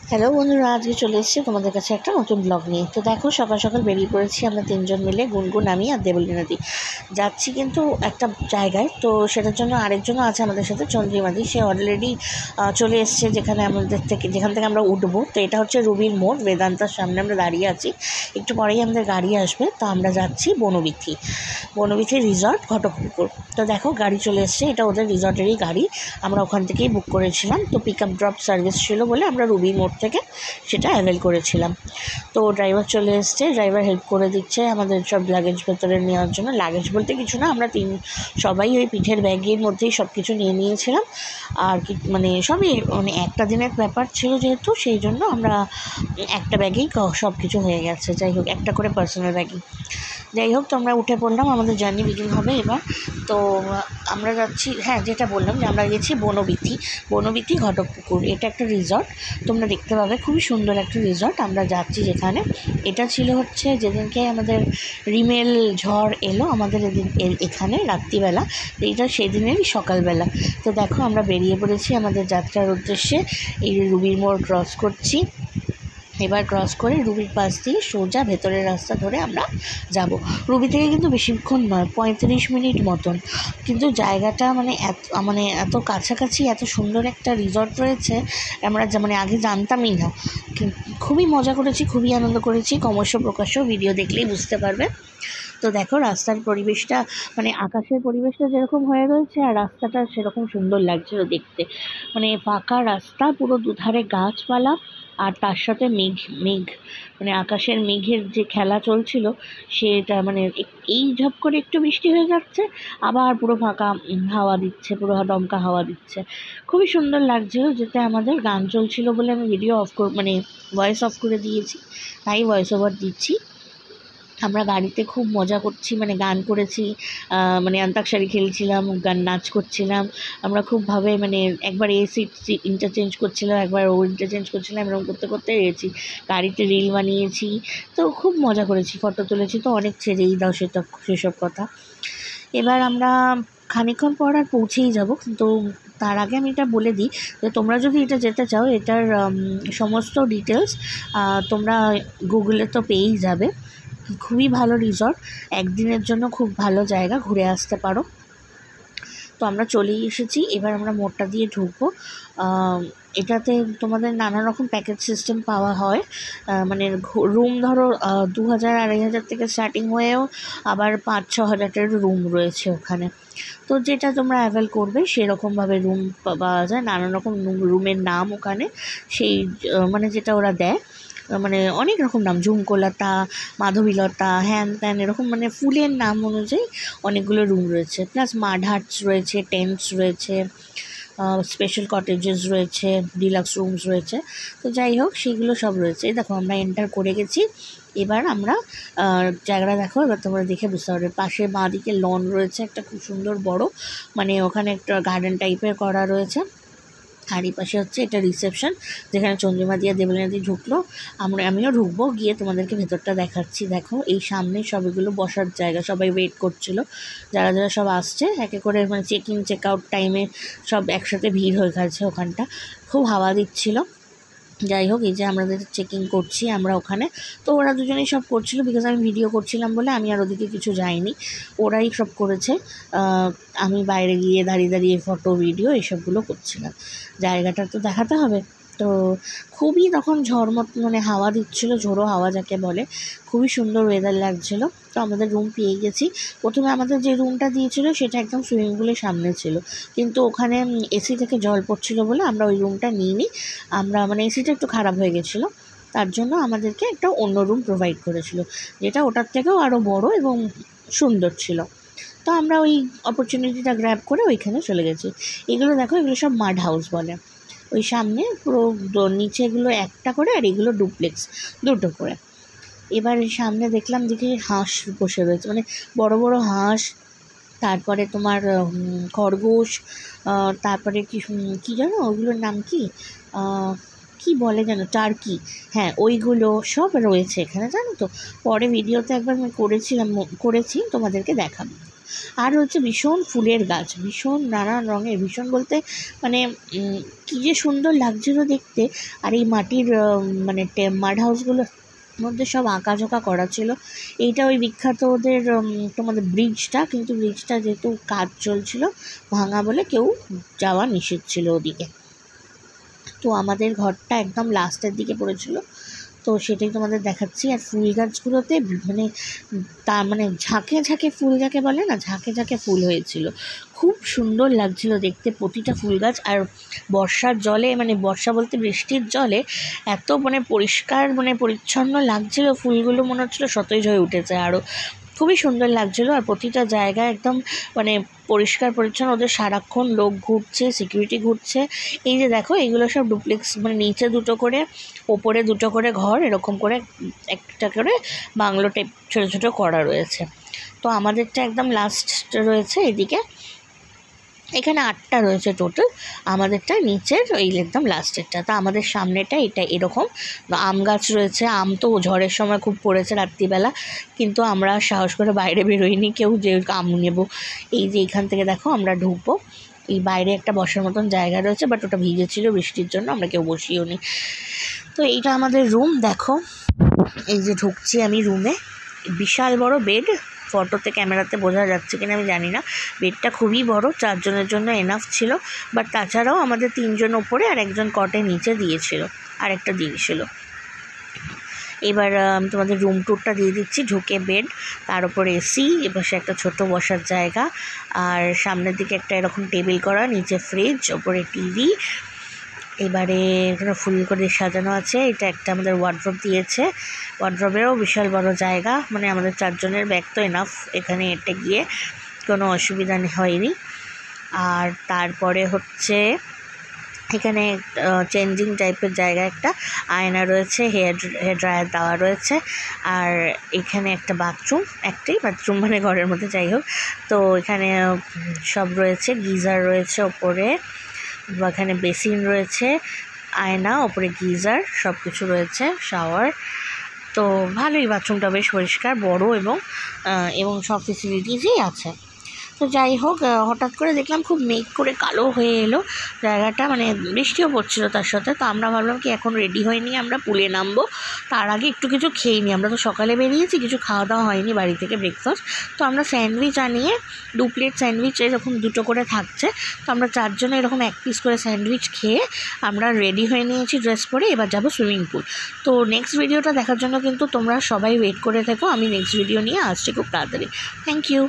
Hello বন্ধুরা, আজকে চলে এসেছি তোমাদের কাছে একটা নতুন ব্লগ নিয়ে। তো দেখো, সকাল সকাল বেরিয়ে পড়েছি আমরা তিনজন মিলে, গুনগুন, আমি আর দেবলীনাদি। যাচ্ছি কিন্তু একটা জায়গায়, তো সেটার জন্য আরেকজনও আছে আমাদের সাথে, চন্দ্রিমাদি। সে অলরেডি চলে এসছে যেখান থেকে আমরা উঠবো। তো এটা হচ্ছে রুবির মোড়, বেদান্তার সামনে আমরা দাঁড়িয়ে আছি। একটু পরেই আমাদের গাড়ি আসবে। তো আমরা যাচ্ছি বনবিথি রিসর্ট, ঘটকপুকুর। তো দেখো, গাড়ি চলে এসছে, এটা ওদের রিসর্টেরই গাড়ি। আমরা ওখান থেকেই বুক করেছিলাম। তো পিক আপ ড্রপ সার্ভিস ছিল বলে আমরা রুবি মোড় থেকে সেটা অ্যাভেল করেছিলাম। তো ড্রাইভার চলে এসছে, ড্রাইভার হেল্প করে দিচ্ছে আমাদের সব লাগেজ ভেতরে নেওয়ার জন্য। লাগেজ বলতে কিছু না, আমরা সবাই ওই পিঠের ব্যাগের মধ্যেই সব কিছু নিয়ে নিয়েছিলাম। আর কি সবই একটা দিনের ব্যাপার ছিল যেহেতু, সেই জন্য আমরা একটা ব্যাগেই সব কিছু হয়ে গেছে। যাই হোক, একটা করে পার্সোনাল ব্যাগই। যাই হোক, তো আমরা উঠে পড়লাম, আমাদের জার্নি বিগিন হবে এবার। তো আমরা যাচ্ছি, যেটা বললাম যে আমরা গেছি বনবিথি ঘটকপুকুর। এটা একটা রিসর্ট, তোমরা দেখতে পাবে, খুবই সুন্দর একটা রিসর্ট। আমরা যাচ্ছি যেখানে, এটা ছিল হচ্ছে যেদিনকে আমাদের রিমেল ঝড় এলো আমাদের এখানে রাত্রিবেলা, এইটা সেদিনেরই সকালবেলা। তো দেখো, আমরা বেরিয়ে পড়েছি আমাদের যাত্রার উদ্দেশ্যে। এই রুবির মোড় ক্রস করছি। এবার ক্রস করে রুবির পাশ দিয়ে সোজা ভেতরের রাস্তা ধরে আমরা যাব। রুবি থেকে কিন্তু বেশিক্ষণ নয়, 35 মিনিট মতন। কিন্তু জায়গাটা এত কাছাকাছি, এত সুন্দর একটা রিসর্ট রয়েছে, আমরা আগে জানতামই না। খুবই মজা করেছি, খুবই আনন্দ করেছি। ক্রমশ প্রকাশ্য ভিডিও দেখলেই বুঝতে পারবে। তো দেখো, রাস্তার পরিবেশটা আকাশের পরিবেশটা যেরকম হয়ে রয়েছে, আর রাস্তাটা সেরকম সুন্দর লাগছিল দেখতে। ফাঁকা রাস্তা, পুরো দুধারে গাছপালা, আর তার সাথে মেঘ আকাশের মেঘের যে খেলা চলছিল সেটা, এই ঝপ করে একটু বৃষ্টি হয়ে যাচ্ছে, আবার পুরো ফাঁকা হাওয়া দিচ্ছে, পুরো দমকা হাওয়া দিচ্ছে। খুবই সুন্দর লাগছিল। যেতে আমাদের গান চলছিল বলে আমি ভিডিও ভয়েস অফ করে দিয়েছি, তাই ভয়েস ওভার দিচ্ছি। আমরা গাড়িতে খুব মজা করছি, গান করেছি, অন্তাক্ষরী খেলছিলাম, নাচ করছিলাম। আমরা খুবভাবে একবার এই সিট ইন্টারচেঞ্জ করছিলাম, একবার ও ইন্টারচেঞ্জ করছিলাম, এরকম করতে করতে গেছি। গাড়িতে রিল বানিয়েছি, তো খুব মজা করেছি, ফটো তুলেছি। তো অনেক ছেড়েই দাও সেসব কথা। এবার আমরা খানিকক্ষণ পর আর পৌঁছেই যাব, কিন্তু তার আগে আমি এটা বলে দিই যে তোমরা যদি এটা যেতে চাও, এটার সমস্ত ডিটেলস তোমরা গুগলে তো পেয়েই যাবে। খুবই ভালো রিসর্ট, একদিনের জন্য খুব ভালো জায়গা, ঘুরে আসতে পারো। তো আমরা চলেই এসেছি। এবার আমরা মোড়টা দিয়ে ঢুকবো। এটাতে তোমাদের নানা রকম প্যাকেজ সিস্টেম পাওয়া হয়। রুম ধরো 2000-2500 থেকে স্টার্টিং হয়েও আবার 5-6 হাজারের রুম রয়েছে ওখানে। তো যেটা তোমরা অ্যাভেল করবে সেরকমভাবে রুম পাওয়া যায়। নানা রকম রুমের নাম ওখানে, সেই যেটা ওরা দেয়, অনেক রকম নাম, ঝুমকোলতা, মাধবীলতা, হ্যান ত্যান, এরকম ফুলের নাম অনুযায়ী অনেকগুলো রুম রয়েছে। প্লাস মাড হাটস রয়েছে, টেন্টস রয়েছে, স্পেশাল কটেজেস রয়েছে, ডিলাক্স রুমস রয়েছে। তো যাই হোক, সেগুলো সব রয়েছে। দেখো, আমরা এন্টার করে গেছি। এবার আমরা জায়গাটা দেখো, এবার তোমরা দেখে বুঝতে পারবে। পাশে বাঁ দিকে লন রয়েছে একটা খুব সুন্দর বড়, ওখানে একটা গার্ডেন টাইপের করা রয়েছে। আর এই পাশে হচ্ছে এটা রিসেপশন, যেখানে চন্দ্রিমা দিয়া দেবলীনাদি ঢুকলো, আমিও ঢুকবো, গিয়ে তোমাদেরকে ভেতরটা দেখাচ্ছি। দেখো, এই সামনে সবগুলো বসার জায়গা, সবাই ওয়েট করছিল, যারা যারা সব আসছে একে করে, চেক ইন চেক আউট টাইমে সব একসাথে ভিড় হয়ে গেছে ওখানটা, খুব হাওয়া দিচ্ছিল। যাই হোক, এই যে আমাদের চেকিং করছি আমরা ওখানে। তো ওরা দুজনেই সব করছিল, বিকজ আমি ভিডিও করছিলাম বলে আমি আর ওদিকে কিছু যাইনি, ওরাই সব করেছে। আমি বাইরে গিয়ে দাঁড়িয়ে দাঁড়িয়ে ফটো ভিডিও এসবগুলো করছিলাম, জায়গাটা তো দেখাতে হবে। তো খুবই তখন ঝড়মত হাওয়া দিচ্ছিল, ঝোড়ো হাওয়া যাকে বলে, খুবই সুন্দর ওয়েদার লাগছিলো। তো আমাদের রুম পেয়ে গেছি। প্রথমে আমাদের যে রুমটা দিয়েছিল সেটা একদম সুইমিং পুলের সামনে ছিল, কিন্তু ওখানে এসি থেকে জল পড়ছিল বলে আমরা ওই রুমটা নিইনি। আমরা এসিটা একটু খারাপ হয়ে গেছিলো, তার জন্য আমাদেরকে একটা অন্য রুম প্রোভাইড করেছিল, যেটা ওটার থেকেও আরও বড় এবং সুন্দর ছিল। তো আমরা ওই অপরচুনিটিটা গ্র্যাব করে ওইখানে চলে গেছি। এগুলো দেখো, এগুলো সব মাড হাউস বলে। ওই সামনে পুরো নিচেগুলো একটা করে, আর এগুলো ডুপ্লেক্স, দুটো করে। এবার সামনে দেখলাম দেখি হাঁস বসে রয়েছে, বড় বড় হাঁস, তারপরে তোমার খরগোশ, তারপরে কি জানো ওগুলোর নাম কি বলে জানো, টার্কি, হ্যাঁ, ওইগুলো সব রয়েছে এখানে, জানো তো। পরে ভিডিওতে একবার আমি করেছি, তোমাদেরকে দেখাবো। আর হচ্ছে ভীষণ ফুলের গাছ, ভীষণ নানান রঙের, ভীষণ বলতে মানে কী যে সুন্দর লাগছিল দেখতে। আর এই মাটির মানে মাড হাউসগুলোর মধ্যে সব আঁকাঝোঁকা করা ছিল। এইটা ওই বিখ্যাত ওদের তোমাদের ব্রিজটা, কিন্তু ব্রিজটা যেহেতু কাজ চলছিল ভাঙা বলে কেউ যাওয়া নিষেধ ছিল ওদিকে। তো আমাদের ঘরটা একদম লাস্টের দিকে পড়েছিল, তো সেটাই তোমাদের দেখাচ্ছি। আর ফুল গাছগুলোতে মানে তার মানে ঝাঁকে ঝাঁকে ফুল, যাকে বলে না, ঝাঁকে ঝাঁকে ফুল হয়েছিল, খুব সুন্দর লাগছিল দেখতে প্রতিটা ফুল গাছ। আর বর্ষার জলে, মানে বর্ষা বলতে বৃষ্টির জলে এত মানে পরিষ্কার মানে পরিচ্ছন্ন লাগছিল ফুলগুলো, মনে হচ্ছিলো সতেজ হয়ে উঠেছে আরও, খুবই সুন্দর লাগছিলো। আর প্রতিটা জায়গা একদম মানে পরিষ্কার পরিচ্ছন্ন, ওদের সারাক্ষণ লোক ঘুরছে, সিকিউরিটি ঘুরছে। এই যে দেখো এইগুলো সব ডুপ্লেক্স, মানে নিচে দুটো করে ওপরে দুটো করে ঘর, এরকম করে একটা করে বাংলো টাইপ ছোটো ছোটো করা রয়েছে। তো আমাদেরটা একদম লাস্ট রয়েছে এদিকে, এখানে 8টা রয়েছে টোটাল, আমাদেরটা নিচের ওই একদম লাস্টেরটা। তা আমাদের সামনেটা এটা এরকম আম গাছ রয়েছে। আম তো ঝড়ের সময় খুব পড়েছে রাত্রিবেলা, কিন্তু আমরা সাহস করে বাইরে বেরোইনি কেউ যে আম নেব। এই যে এখান থেকে দেখো আমরা ঢুকবো, এই বাইরে একটা বসার মতন জায়গা রয়েছে, বাট ওটা ভিজেছিল বৃষ্টির জন্য, আমরা কেউ বসিও নি। তো এইটা আমাদের রুম, দেখো এই যে ঢুকছি আমি রুমে, বিশাল বড় বেড, ফটোতে ক্যামেরাতে বোঝা যাচ্ছে কিনা আমি জানি না। বেডটা খুবই বড়, 4 জনের জন্য এনাফ ছিল, বাট তাছাড়াও আমাদের 3 জন ওপরে আর 1 জন কটে নিচে দিয়েছিল, আর একটা দিয়েছিল। এবার আমি তোমাদের রুম ট্যুরটা দিয়ে দিচ্ছি। ঢুকে বেড, তার উপর এসি, এপাশে একটা ছোট বসার জায়গা, আর সামনের দিকে একটা এরকম টেবিল করা, নিচে ফ্রিজ, ওপরে টিভি। এবারে এখানে ফুল করে সাজানো আছে। এটা একটা আমাদের ওয়ার্ড্রপ দিয়েছে, ওয়ার্ড্রপেরও বিশাল বড় জায়গা, মানে আমাদের 4 জনের ব্যাগ তো এনাফ, এখানে এটে গিয়ে কোনো অসুবিধা হয়নি। আর তারপরে হচ্ছে এখানে চেঞ্জিং টাইপের জায়গা, একটা আয়না রয়েছে, হেয়ার ড্রায়ার দেওয়া রয়েছে। আর এখানে একটা বাথরুম, একটাই বাথরুম মানে ঘরের মধ্যে, যাই হোক। তো এখানে সব রয়েছে, গিজার রয়েছে ওপরে, এখানে বেসিন রয়েছে, আয়না, ওপরে গিজার, সব কিছু রয়েছে, শাওয়ার। তো ভালোই, বাথরুমটা বেশ পরিষ্কার, বড় এবং সব ফেসিলিটিসই আছে। তো যাই হোক, হঠাৎ করে দেখলাম খুব মেঘ করে কালো হয়ে এলো জায়গাটা, মানে বৃষ্টিও পড়ছিল তার সাথে। তো আমরা ভাবলাম কি এখন রেডি হয়নি, আমরা পুলে নামবো, তার আগে একটু কিছু খেয়ে নিই। আমরা তো সকালে বেরিয়েছি, কিছু খাওয়া দাওয়া হয়নি বাড়ি থেকে ব্রেকফাস্ট। তো আমরা স্যান্ডউইচ আনিয়ে 2 প্লেট স্যান্ডউইচ এরকম 2টো করে থাকছে, তো আমরা 4 জনে এরকম 1 পিস করে স্যান্ডউইচ খেয়ে আমরা রেডি হয়ে নিয়েছি ড্রেস পরে, এবার যাবো সুইমিং পুল। তো নেক্সট ভিডিওটা দেখার জন্য কিন্তু তোমরা সবাই ওয়েট করে থেকো, আমি নেক্সট ভিডিও নিয়ে আসছি খুব তাড়াতাড়ি। Thank you.